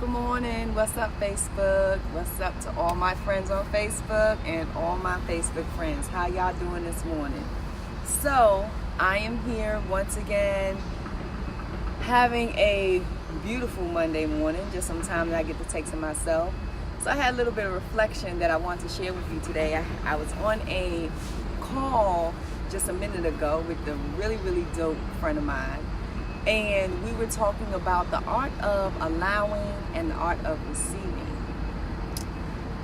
good morning. What's up, Facebook? What's up to all my friends on Facebook and all my Facebook friends? How y'all doing this morning? So, I am here once again having a beautiful Monday morning, just some time that I get to take to myself. So I had a little bit of reflection that I want to share with you today. I was on a call just a minute ago with a really dope friend of mine. And we were talking about the art of allowing and the art of receiving.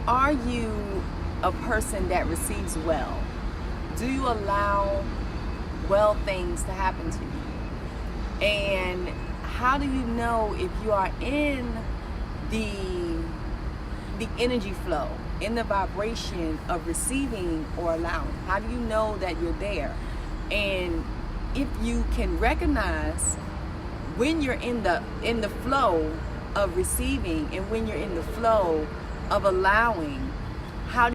Are you a person that receives well? Do you allow well things to happen to you? And how do you know if you are in the energy flow, in the vibration of receiving or allowing? How do you know that you're there? And if you can recognize when you're in the flow of receiving and when you're in the flow of allowing, how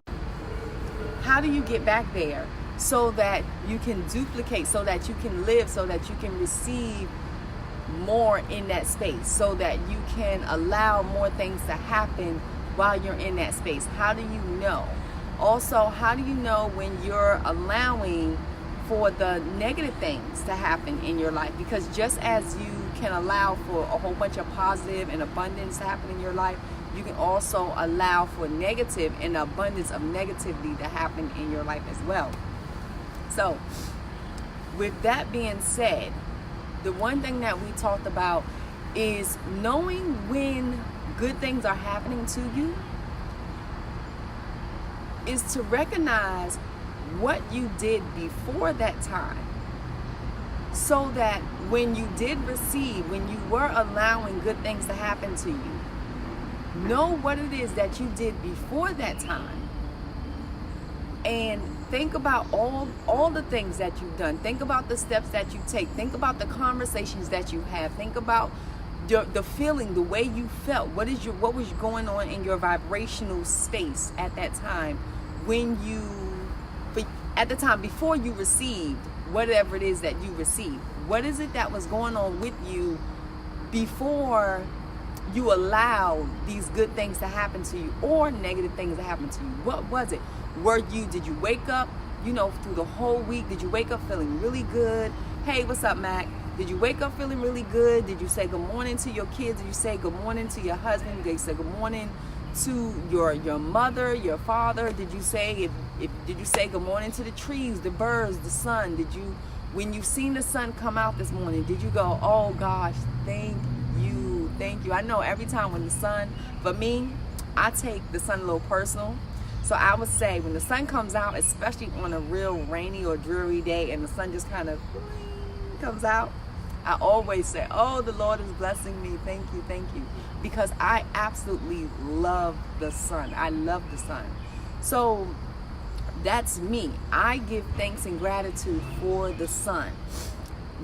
do you get back there so that you can duplicate, so that you can live, so that you can receive more in that space, so that you can allow more things to happen while you're in that space? How do you know? Also, how do you know when you're allowing for the negative things to happen in your life? Because just as you can allow for a whole bunch of positive and abundance to happen in your life, you can also allow for negative and abundance of negativity to happen in your life as well. So, with that being said, the one thing that we talked about is knowing when good things are happening to you is to recognize what you did before that time, so that when you did receive, when you were allowing good things to happen to you, know what it is that you did before that time, and think about all the things that you've done. Think about the steps that you take. Think about the conversations that you have. Think about the feeling, the way you felt. What was going on in your vibrational space at that time, at the time before you received whatever it is that you received? What is it that was going on with you before you allowed these good things to happen to you or negative things to happen to you? What was it? Did you wake up, through the whole week, did you wake up feeling really good? Hey, what's up, Mac? Did you wake up feeling really good? Did you say good morning to your kids? Did you say good morning to your husband? Did you say good morning to your mother, your father? Did you say did you say good morning to the trees, the birds, the sun? When you seen the sun come out this morning, did you go, oh gosh, thank you? I know every time when the sun, for me, I take the sun a little personal. So I would say when the sun comes out, especially on a real rainy or dreary day, and the sun just kind of comes out, I always say, oh, the Lord is blessing me. Thank you. Because I absolutely love the sun. I love the sun. So that's me. I give thanks and gratitude for the sun.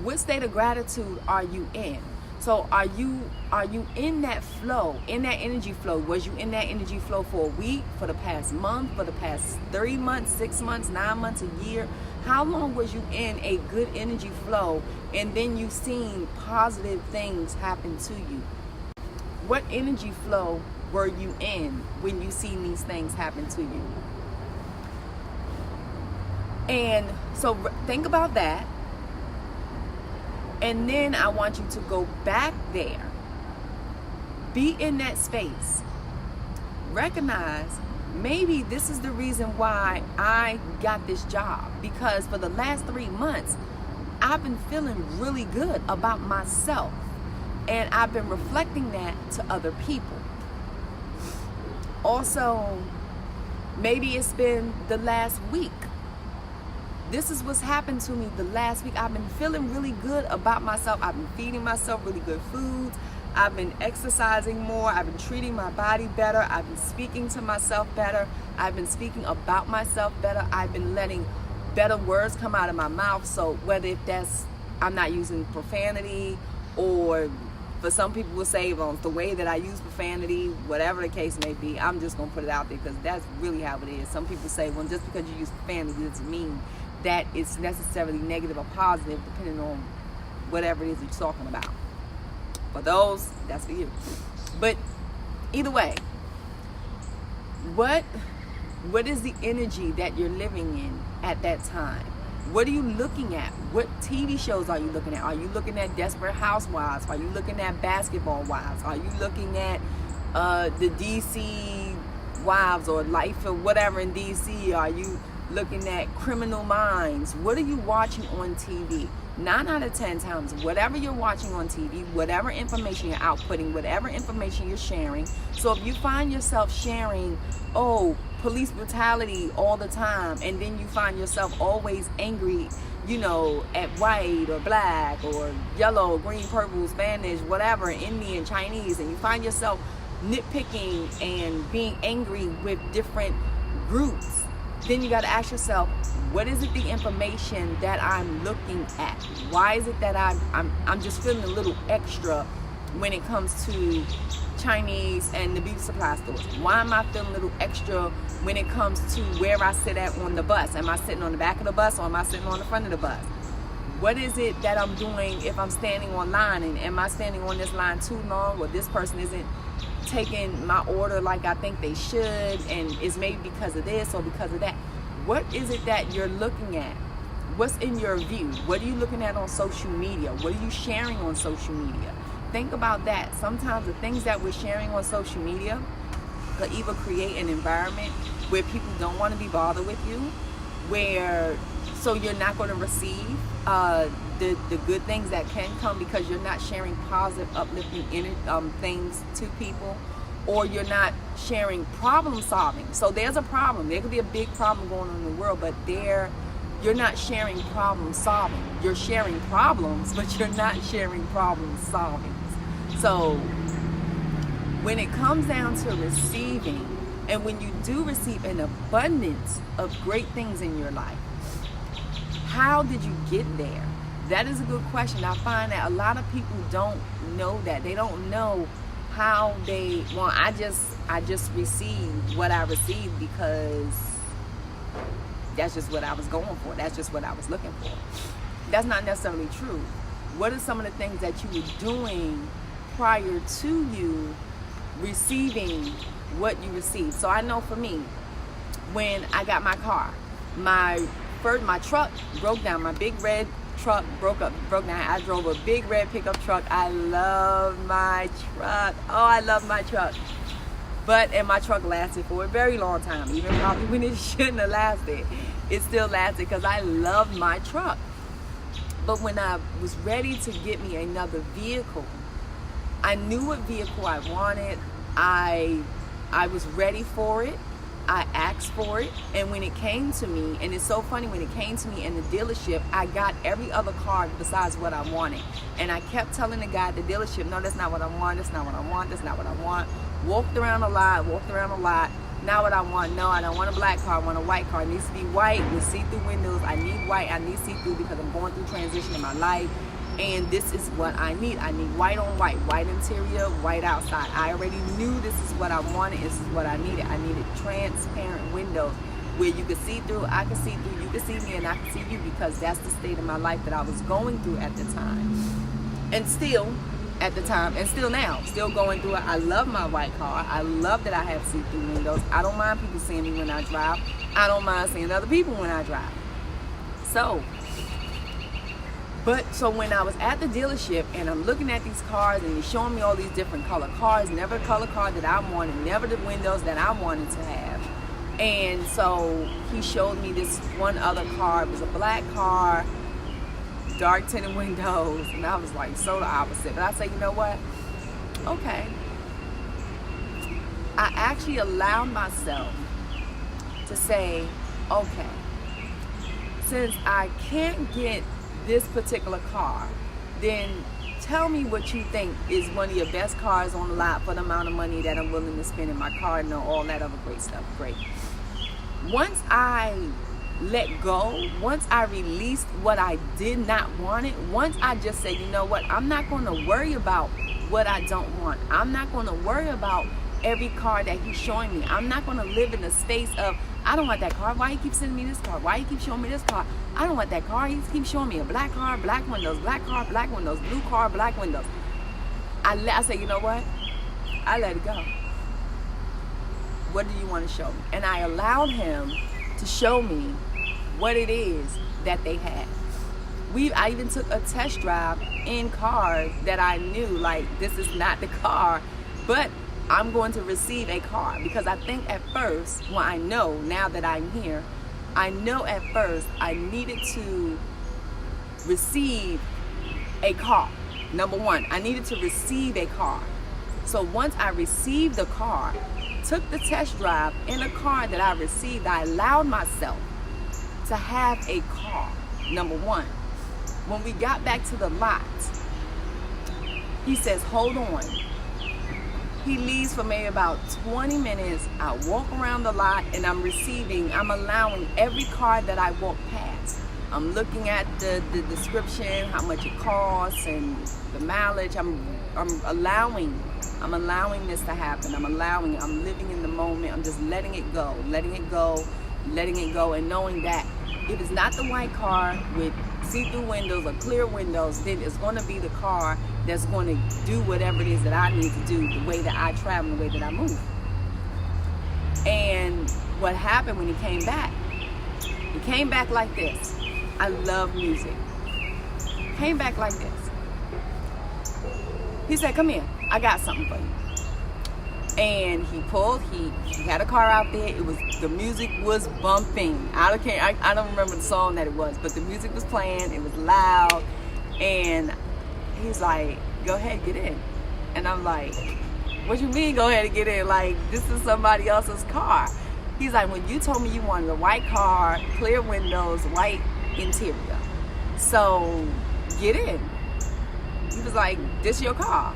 What state of gratitude are you in? So are you in that flow, in that energy flow? Was you in that energy flow for a week, for the past month, for the past 3 months, 6 months, 9 months, a year? How long was you in a good energy flow and then you've seen positive things happen to you? What energy flow were you in when you seen these things happen to you? And so think about that. And then I want you to go back there. Be in that space. Recognize maybe this is the reason why I got this job. Because for the last 3 months, I've been feeling really good about myself. And I've been reflecting that to other people. Also, maybe it's been the last week. This is what's happened to me the last week. I've been feeling really good about myself. I've been feeding myself really good foods. I've been exercising more. I've been treating my body better. I've been speaking to myself better. I've been speaking about myself better. I've been letting better words come out of my mouth. So whether if that's, I'm not using profanity, or for some people will say, well, the way that I use profanity, whatever the case may be, I'm just going to put it out there because that's really how it is. Some people say, well, just because you use profanity doesn't mean that it's necessarily negative or positive, depending on whatever it is that you're talking about. For those, that's for you. But Either way, what is the energy that you're living in at that time? What are you looking at? What TV shows are you looking at? Are you looking at Desperate Housewives? Are you looking at Basketball Wives? Are you looking at the DC Wives or Life or whatever in DC? Are you looking at Criminal Minds? What are you watching on TV? 9 out of 10 times, whatever you're watching on TV, whatever information you're outputting, whatever information you're sharing. So if you find yourself sharing, police brutality all the time, and then you find yourself always angry, at white or black or yellow, green, purple, Spanish, whatever, Indian, Chinese, and you find yourself nitpicking and being angry with different groups, then you got to ask yourself, what is it the information that I'm looking at? Why is it that I'm just feeling a little extra when it comes to Chinese and the beauty supply stores? Why am I feeling a little extra when it comes to where I sit at on the bus? Am I sitting on the back of the bus, or am I sitting on the front of the bus? What is it that I'm doing if I'm standing on line, and am I standing on this line too long, or this person isn't taking my order like I think they should, and it's maybe because of this or because of that? What is it that you're looking at? What's in your view? What are you looking at on social media? What are you sharing on social media? Think about that. Sometimes the things that we're sharing on social media could either create an environment where people don't want to be bothered with you, so you're not going to receive the good things that can come because you're not sharing positive, uplifting things to people, or you're not sharing problem solving. So there's a problem. There could be a big problem going on in the world, but you're not sharing problem solving. You're sharing problems, but you're not sharing problem solving. So when it comes down to receiving, and when you do receive an abundance of great things in your life, how did you get there? That is a good question. I find that a lot of people don't know that. They don't know how I just received what I received because that's just what I was going for. That's just what I was looking for. That's not necessarily true. What are some of the things that you were doing prior to you receiving what you received? So I know for me, when I got my car, my truck broke down. My big red truck broke down. I drove a big red pickup truck. I love my truck. Oh, I love my truck. And my truck lasted for a very long time, even probably when it shouldn't have lasted. It still lasted because I love my truck. But when I was ready to get me another vehicle, I knew what vehicle I wanted. I was ready for it. I asked for it, and when it came to me, and it's so funny, when it came to me in the dealership, I got every other car besides what I wanted. And I kept telling the guy at the dealership, no, that's not what I want, that's not what I want, that's not what I want. Walked around a lot, not what I want. No, I don't want a black car, I want a white car. It needs to be white with see-through windows. I need white, I need see-through because I'm going through transition in my life. And this is what I need. I need white on white, white interior, white outside. I already knew this is what I wanted. This is what I needed. I needed transparent windows where you could see through, I could see through, you could see me, and I could see you, because that's the state of my life that I was going through at the time. And still, at the time, and still now, still going through it. I love my white car. I love that I have see-through windows. I don't mind people seeing me when I drive. I don't mind seeing other people when I drive. So when I was at the dealership and I'm looking at these cars and he's showing me all these different color cars, never the color car that I wanted, never the windows that I wanted to have. And so he showed me this one other car. It was a black car, dark tinted windows, and I was like so the opposite. But I said, you know what? Okay. I actually allowed myself to say, okay, since I can't get this particular car, then tell me what you think is one of your best cars on the lot for the amount of money that I'm willing to spend in my car, and all that other great stuff. Great. Once I let go, once I released what I did not want it, once I just said, you know what, I'm not going to worry about what I don't want. I'm not going to worry about every car that he's showing me. I'm not going to live in a space of, I don't want that car. Why you keep sending me this car? Why you keep showing me this car? I don't want that car. He keeps showing me a black car, black windows, black car, black windows, blue car, black windows. I said, you know what? I let it go. What do you want to show me? And I allowed him to show me what it is that they had. I even took a test drive in cars that I knew, like, this is not the car, but I'm going to receive a car. Because I think at first, well, I know now that I'm here, I know at first I needed to receive a car. Number one, I needed to receive a car. So once I received the car, took the test drive in a car that I received, I allowed myself to have a car. Number one. When we got back to the lot, he says, hold on. He leaves for maybe about 20 minutes. I walk around the lot and I'm allowing every car that I walk past. I'm looking at the description, how much it costs and the mileage. I'm allowing this to happen. I'm living in the moment. I'm just letting it go, and knowing that if it's not the white car with see-through windows or clear windows, then it's going to be the car that's going to do whatever it is that I need to do, the way that I travel, the way that I move. And what happened when he came back like this. I love music. Came back like this. He said, come here, I got something for you. And he had a car out there. The music was bumping. I don't remember the song that it was, but the music was playing. It was loud. And he's like, go ahead, get in. And I'm like, what you mean go ahead and get in? Like, this is somebody else's car. He's like, when you told me you wanted a white car, clear windows, white interior, so get in. He was like, this your car.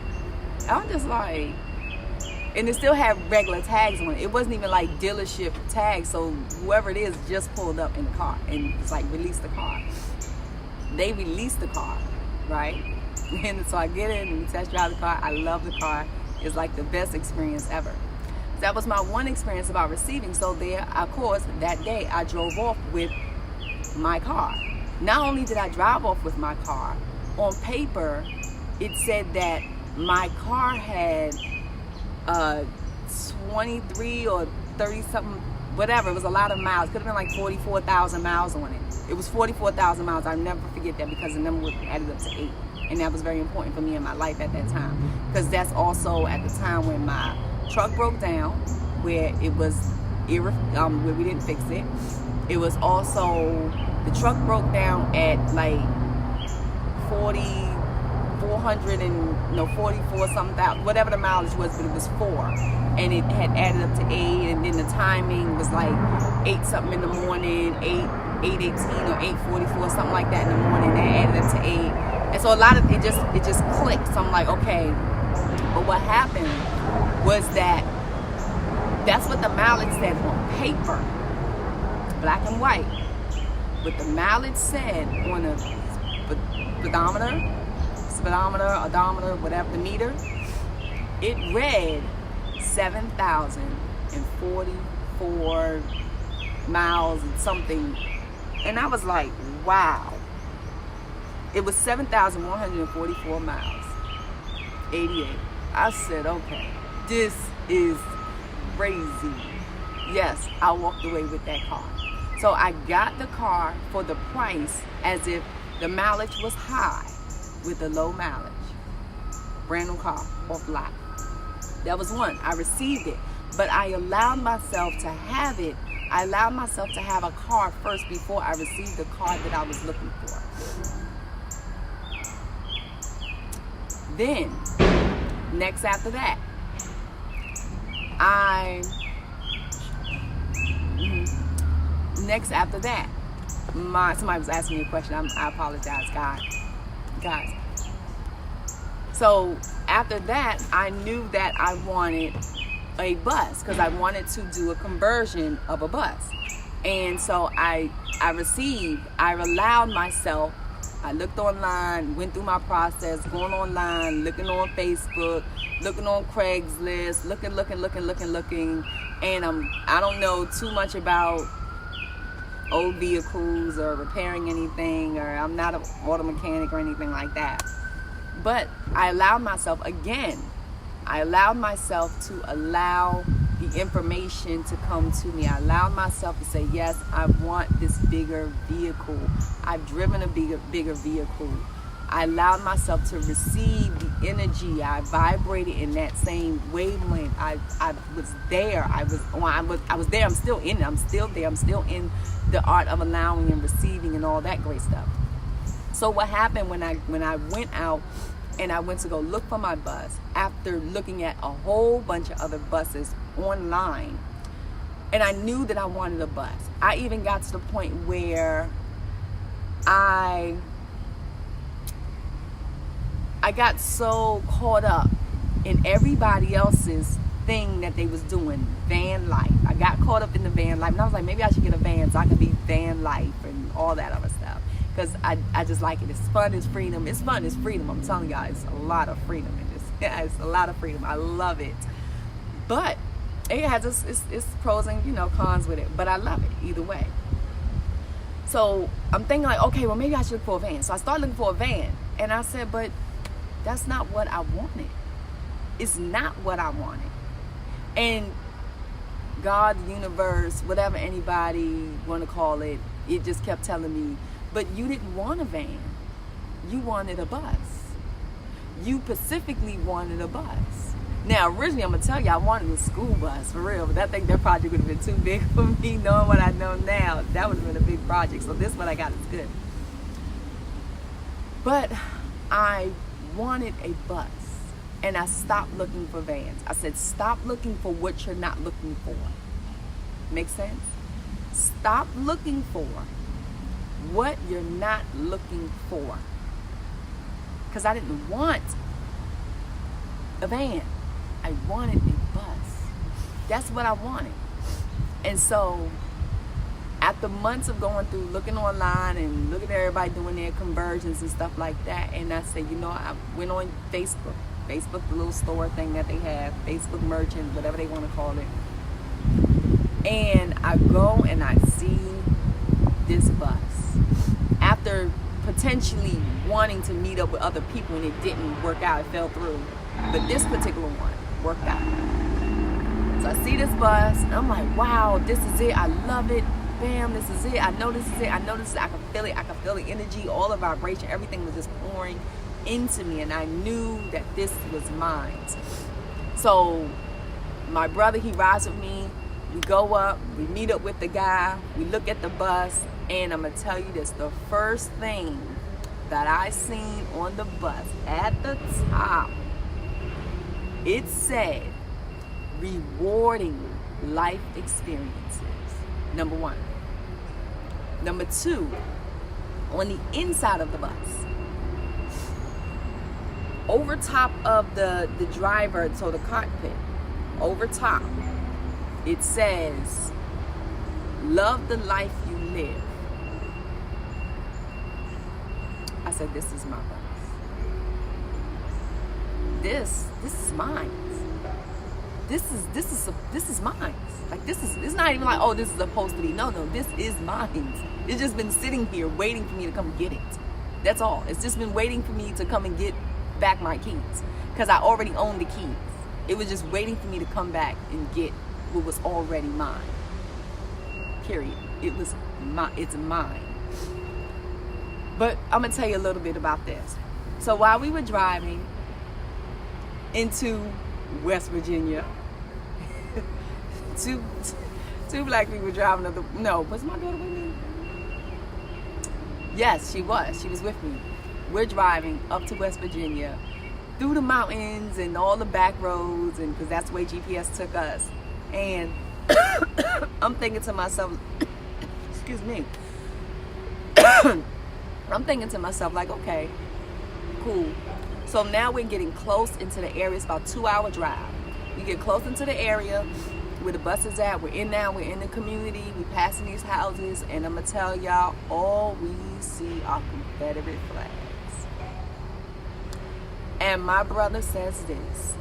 I'm just like, and it still had regular tags on it. It wasn't even like dealership tags. So whoever it is just pulled up in the car and it's like, release the car. They released the car, right? And so I get in and test drive the car. I love the car. It's like the best experience ever. That was my one experience about receiving. So there, of course, that day I drove off with my car. Not only did I drive off with my car, on paper, it said that my car had 23 or 30 something, whatever. It was a lot of miles. Could have been like 44,000 miles on it. It was 44,000 miles. I'll never forget that because the number was added up to 8. And that was very important for me in my life at that time. Because that's also at the time when my truck broke down, where it was, where we didn't fix it. It was also, the truck broke down at like 44 something thousand, whatever the mileage was, but it was 4. And it had added up to 8, and then the timing was like 8 something in the morning, 8:18 or 8:44, something like that in the morning. That added up to 8. And so a lot of it just clicked. So I'm like, okay. But what happened was that's what the mileage said on paper, black and white. But the mileage said on a speedometer, odometer, whatever, the meter, it read 7,044 miles and something. And I was like, wow. It was 7,144 miles, 88. I said, okay, this is crazy. Yes, I walked away with that car. So I got the car for the price as if the mileage was high with the low mileage. Brand new car off lot. That was one. I received it, but I allowed myself to have it. I allowed myself to have a car first before I received the car that I was looking for. Then, next after that, somebody was asking me a question. I apologize, guys. So after that, I knew that I wanted a bus because I wanted to do a conversion of a bus. And so I allowed myself. I looked online, went through my process, going online, looking on Facebook, looking on Craigslist, looking. And I don't know too much about old vehicles or repairing anything, or I'm not an auto mechanic or anything like that. But I allowed myself to allow the information to come to me. I allowed myself to say, yes, I want this bigger vehicle. I've driven a bigger vehicle. I allowed myself to receive the energy. I vibrated in that same wavelength. I was there. I was there. I'm still in it. I'm still there. I'm still in the art of allowing and receiving and all that great stuff. So what happened when I went out and I went to go look for my bus, after looking at a whole bunch of other buses online, and I knew that I wanted a bus. I even got to the point where I got so caught up in everybody else's thing that they was doing, van life. I got caught up in the van life, and I was like, maybe I should get a van so I can be van life and all that other stuff. Because I just like it. It's fun, it's freedom. It's fun, it's freedom. I'm telling y'all, it's a lot of freedom in this. Yeah, it's a lot of freedom. I love it. But it has its pros and cons with it. But I love it either way. So I'm thinking like, okay, well maybe I should look for a van. So I started looking for a van, and I said, but that's not what I wanted. It's not what I wanted. And God, the universe, whatever anybody want to call it, it just kept telling me, but you didn't want a van. You wanted a bus. You specifically wanted a bus. Now, originally, I'm going to tell you, I wanted a school bus, for real. But I think that project would have been too big for me, knowing what I know now. That would have been a big project. So this one I got is good. But I wanted a bus. And I stopped looking for vans. I said, stop looking for what you're not looking for. Make sense? Stop looking for what you're not looking for. Because I didn't want a van. I wanted a bus. That's what I wanted. And so after months of going through, looking online and looking at everybody doing their conversions and stuff like that, and I said, I went on Facebook, the little store thing that they have, Facebook Merchant, whatever they want to call it. And I go and I see this bus. After potentially wanting to meet up with other people and it didn't work out, it fell through. But this particular one worked out. So I see this bus and I'm like, wow, this is it. I love it. Bam, this is it. I know this is it. I know this is it. I can feel it. I can feel the energy, all the vibration, everything was just pouring into me, and I knew that this was mine. So my brother, he rides with me. We go up, we meet up with the guy, we look at the bus, and I'm gonna tell you this, the first thing that I seen on the bus at the top, it said rewarding life experiences, number one. Number two, on the inside of the bus, over top of the driver, so the cockpit, over top, it says, love the life you live. I said, this is my bus. This is mine. This is mine. Like it's not even like, oh, this is supposed to be. No, this is mine. It's just been sitting here waiting for me to come get it. That's all. It's just been waiting for me to come and get back my keys, because I already own the keys. It was just waiting for me to come back and get what was already mine. Period. It's mine. But I'm gonna tell you a little bit about this. So while we were driving into West Virginia, two black people driving was my daughter with me? Yes, she was with me. We're driving up to West Virginia through the mountains and all the back roads, and because that's the way GPS took us. And I'm thinking to myself, excuse me, I'm thinking to myself like, okay, cool. So now we're getting close into the area. It's about a 2-hour drive. We get close into the area where the bus is at. We're in the community. We passing these houses, and I'm gonna tell y'all, all we see are Confederate flags. And my brother says this.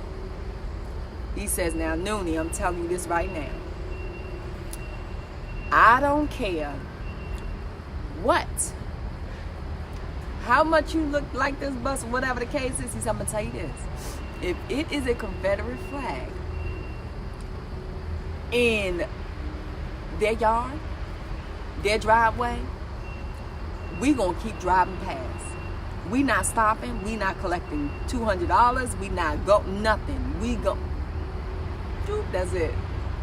He says, now, Noonie, I'm telling you this right now. I don't care how much you look like this bus, or whatever the case is. He said, I'm going to tell you this. If it is a Confederate flag, in their yard, their driveway, we gonna keep driving past. We not stopping. We not collecting $200. We not go nothing. We go. Doop, that's it,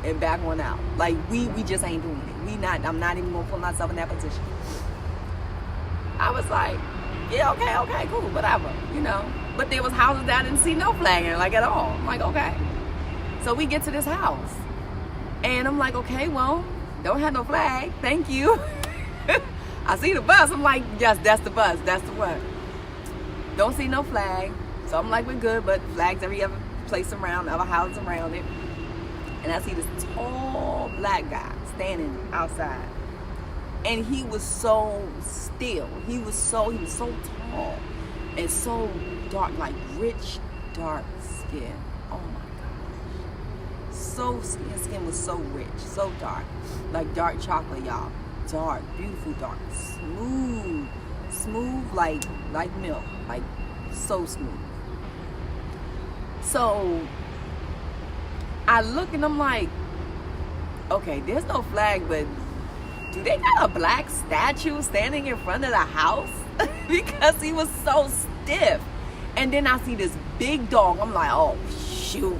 and back on out. Like we just ain't doing it. We not. I'm not even gonna put myself in that position. I was like, yeah, okay, cool, whatever, you know. But there was houses that I didn't see no flag in, like at all. I'm like, okay. So we get to this house, and I'm like, okay, well, don't have no flag. Thank you. I see the bus. I'm like, yes, that's the bus. That's the one. Don't see no flag. So I'm like, we're good, but flags every other place around, other houses around it. And I see this tall black guy standing outside. And he was so still. He was so tall and so dark, like rich, dark skin. Oh my gosh. So, his skin was so rich, so dark. Like dark chocolate, y'all. Dark, beautiful dark. Smooth like milk. Like so smooth. So I look and I'm like, okay, there's no flag, but do they got a black statue standing in front of the house? Because he was so stiff. And then I see this big dog. I'm like, oh shoot.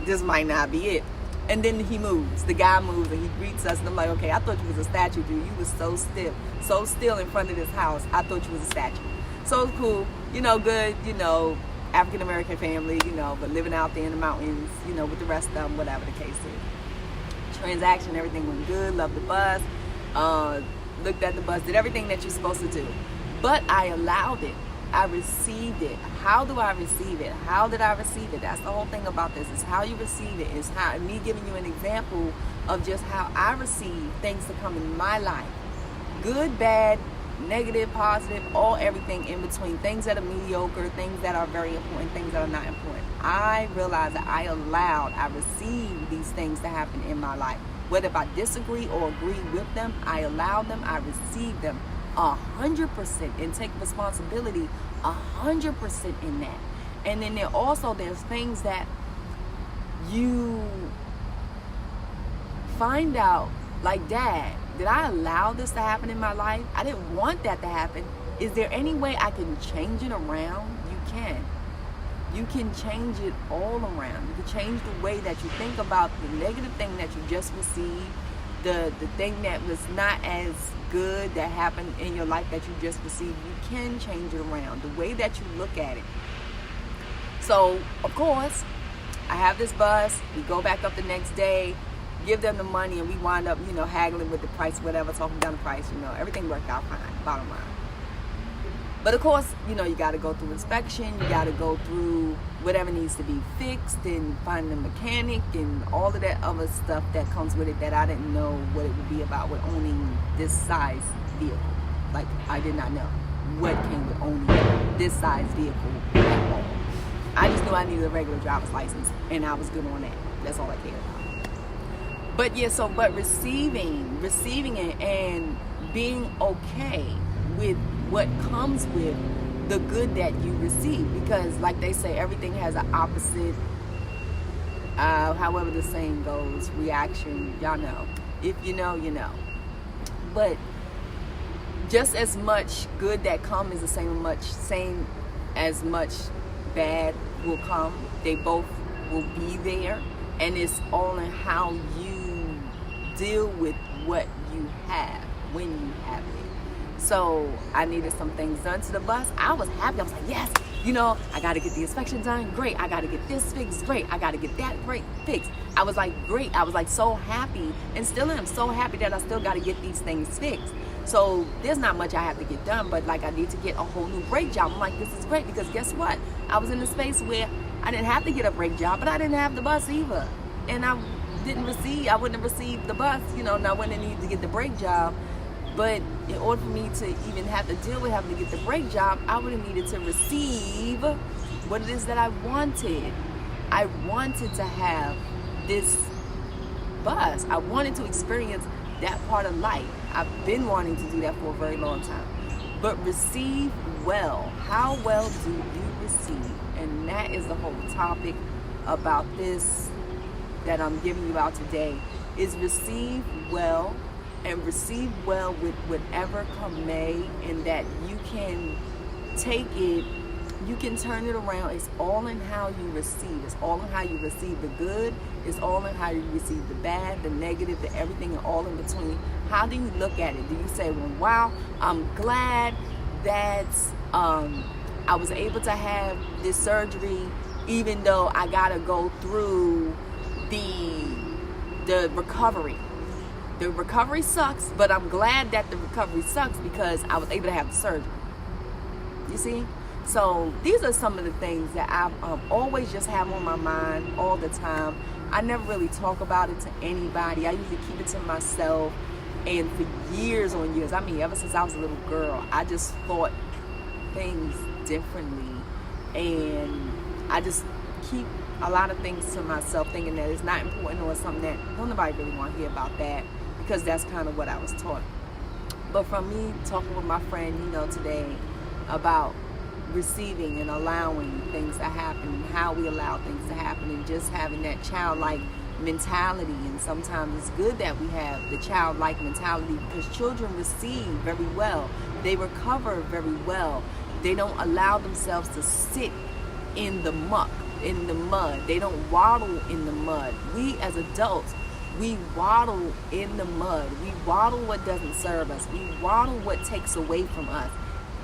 This might not be it. And then he moves. The guy moves and he greets us. And I'm like, okay, I thought you was a statue, dude. You was so stiff, so still in front of this house. I thought you was a statue. So it's cool, you know, good, you know, African-American family, you know, but living out there in the mountains, you know, with the rest of them, whatever the case is. Transaction, everything went good. Loved the bus. Looked at the bus. Did everything that you're supposed to do. But I allowed it. I received it. How do I receive it? How did I receive it? That's the whole thing about this. Is how you receive it. Is how me giving you an example of just how I receive things to come in my life. Good, bad, negative, positive, all everything in between. Things that are mediocre, things that are very important, things that are not important. I realized that I received these things to happen in my life. Whether if I disagree or agree with them, I allowed them, I received them 100% and take responsibility 100% in that. And then there's things that you find out, like, Dad, did I allow this to happen in my life? I didn't want that to happen. Is there any way I can change it around? You can. You can change it all around. You can change the way that you think about the negative thing that you just received, the thing that was not as good that happened in your life that you just received. You can change it around, the way that you look at it. So, of course, I have this bus. We go back up the next day, give them the money, and we wind up, you know, haggling with the price, whatever, talking down the price, you know, everything worked out fine, bottom line. But of course, you know, you got to go through inspection, you got to go through whatever needs to be fixed and find a mechanic and all of that other stuff that comes with it that I didn't know what it would be about with owning this size vehicle. Like, I did not know what came with owning this size vehicle at all. I just knew I needed a regular driver's license, and I was good on that. That's all I cared about. But yeah, but receiving it and being okay with what comes with the good that you receive, because like they say, everything has an opposite, however the saying goes, reaction. Y'all know. If you know, you know. But just as much good that comes is the same as much bad will come. They both will be there, and it's all in how you deal with what you have when you have it. So I needed some things done to the bus. I was happy. I was like, yes, you know, I got to get the inspection done. Great. I got to get this fixed. Great. I got to get that fixed. I was like, great. I was like so happy, and still am so happy that I still got to get these things fixed. So there's not much I have to get done, but like I need to get a whole new brake job. I'm like, this is great, because guess what? I was in a space where I didn't have to get a brake job, but I didn't have the bus either. And I wouldn't have received the bus, you know, not when I needed to get the brake job. But in order for me to even have to deal with having to get the brake job, I would have needed to receive what it is that I wanted. I wanted to have this bus. I wanted to experience that part of life. I've been wanting to do that for a very long time. But receive well. How well do you receive? And that is the whole topic about this that I'm giving you out today is receive well, and receive well with whatever come may, and that you can take it, you can turn it around. It's all in how you receive. It's all in how you receive the good. It's all in how you receive the bad, the negative, the everything, and all in between. How do you look at it? Do you say, well, wow, I'm glad that I was able to have this surgery, even though I gotta go through the recovery. The recovery sucks, but I'm glad that the recovery sucks because I was able to have the surgery. You see? So these are some of the things that I always just have on my mind all the time. I never really talk about it to anybody. I usually keep it to myself. And for years on years, I mean, ever since I was a little girl, I just thought things differently. And I just keep a lot of things to myself, thinking that it's not important or something that don't nobody really want to hear about that, because that's kind of what I was taught. But from me talking with my friend, today about receiving and allowing things to happen, and how we allow things to happen, and just having that childlike mentality. And sometimes it's good that we have the childlike mentality, because children receive very well, they recover very well. They don't allow themselves to sit in the muck, in the mud. They don't waddle in the mud. We as adults, we waddle in the mud. We waddle what doesn't serve us. We waddle what takes away from us.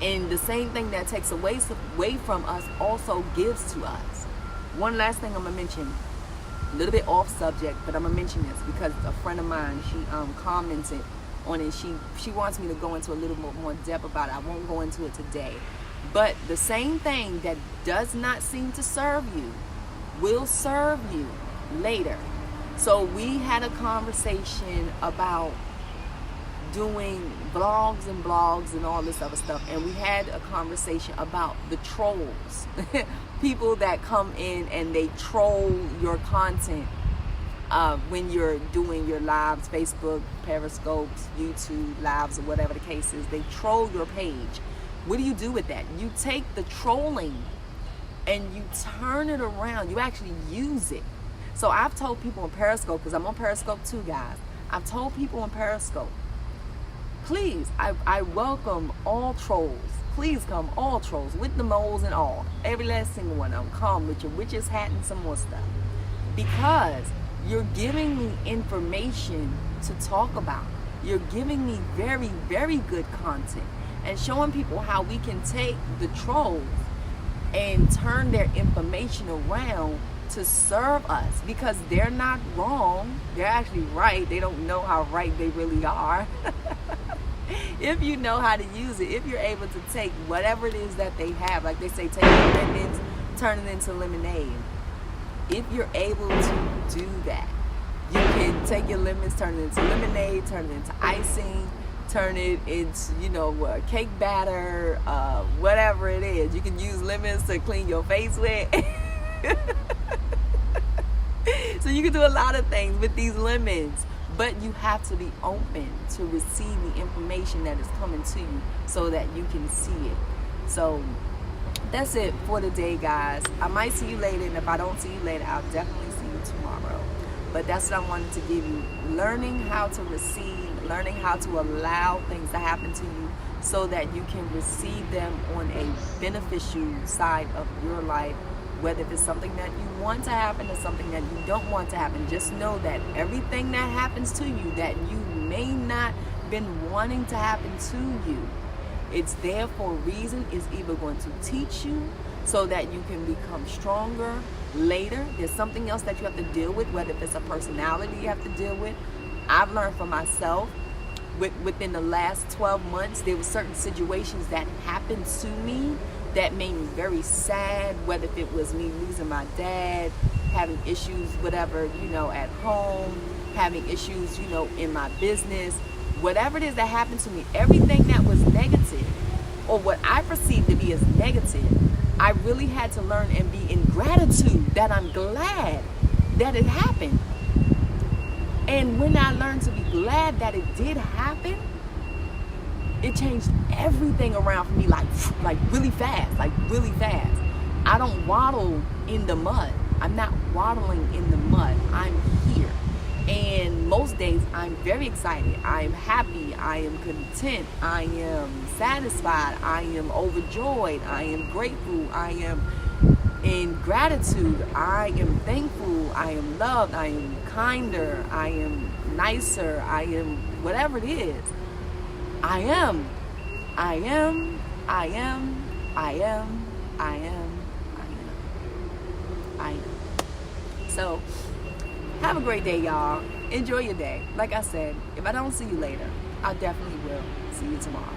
And the same thing that takes away from us also gives to us. One last thing I'm going to mention, a little bit off subject, but I'm going to mention this because a friend of mine, she commented on it. She wants me to go into a little more depth about it. I won't go into it today. But the same thing that does not seem to serve you will serve you later. So we had a conversation about doing blogs and all this other stuff, and we had a conversation about the trolls. People that come in and they troll your content when you're doing your lives, Facebook, Periscopes, YouTube lives, or whatever the case is. They troll your page. What do you do with that? You take the trolling and you turn it around. You actually use it. So I've told people on Periscope, because I'm on Periscope too, guys. I've told people on Periscope, please, I welcome all trolls. Please come, all trolls, with the moles and all. Every last single one of them. Come with your witch's hat and some more stuff. Because you're giving me information to talk about. You're giving me very, very good content. And showing people how we can take the trolls and turn their information around to serve us, because they're not wrong. They're actually right. They don't know how right they really are. If you know how to use it, if you're able to take whatever it is that they have, like they say, take lemons, turn it into lemonade. If you're able to do that, you can take your lemons, turn it into lemonade, turn it into icing, turn it into, cake batter, whatever it is. You can use lemons to clean your face with. So you can do a lot of things with these lemons, but you have to be open to receive the information that is coming to you so that you can see it. So that's it for today, guys. I might see you later, and if I don't see you later, I'll definitely see you tomorrow. But that's what I wanted to give you. Learning how to receive, learning how to allow things to happen to you so that you can receive them on a beneficial side of your life, whether it's something that you want to happen or something that you don't want to happen. Just know that everything that happens to you that you may not been wanting to happen to you, it's there for a reason. It's either going to teach you so that you can become stronger later. There's something else that you have to deal with, whether it's a personality you have to deal with. I've learned for myself within the last 12 months, there were certain situations that happened to me that made me very sad, whether if it was me losing my dad, having issues, whatever, at home, having issues, in my business, whatever it is that happened to me, everything that was negative, or what I perceived to be as negative, I really had to learn and be in gratitude that I'm glad that it happened. And when I learned to be glad that it did happen, it changed everything around for me, like really fast. I don't waddle in the mud. I'm not waddling in the mud. I'm here. And most days I'm very excited. I am happy. I am content. I am satisfied. I am overjoyed. I am grateful. I am in gratitude. I am thankful. I am loved. I am kinder. I am nicer. I am whatever it is. I am. I am. I am. I am. I am. I am. So, have a great day, y'all. Enjoy your day. Like I said, if I don't see you later, I definitely will see you tomorrow.